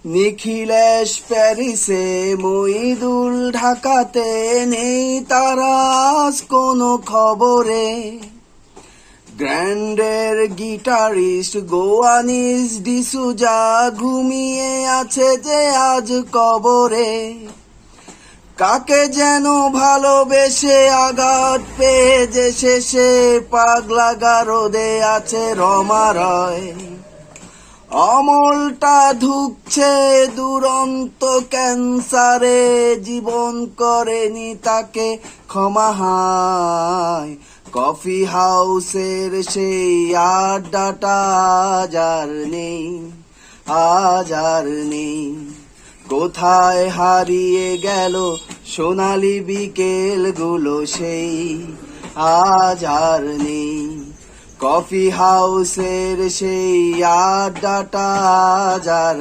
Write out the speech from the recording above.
নিখিলেশ প্যারিসে, মইদুল ঢাকাতে, নেই তারা আজ কোনো খবরে। গ্র্যান্ডের গিটারিস্ট গোয়ানিস ডিসুজা ঘুমিয়ে আছে যে আজ কবরে। কাকে যেন ভালোবেসে আঘাত পেয়ে যে শেষে পাগলা গারদে আছে রমা রয়। অমলটা ধুকছে দুরন্ত ক্যান্সারে, জীবন করেনি তাকে ক্ষমা হায়। কফি হাউসের সেই আড্ডাটা আজ আর নেই, আজ আর নেই। কোথায় হারিয়ে গেল সোনালি বিকেলগুলো সেই, আজ আর নেই। কফি হাউসের সেই আড্ডাটা আজ আর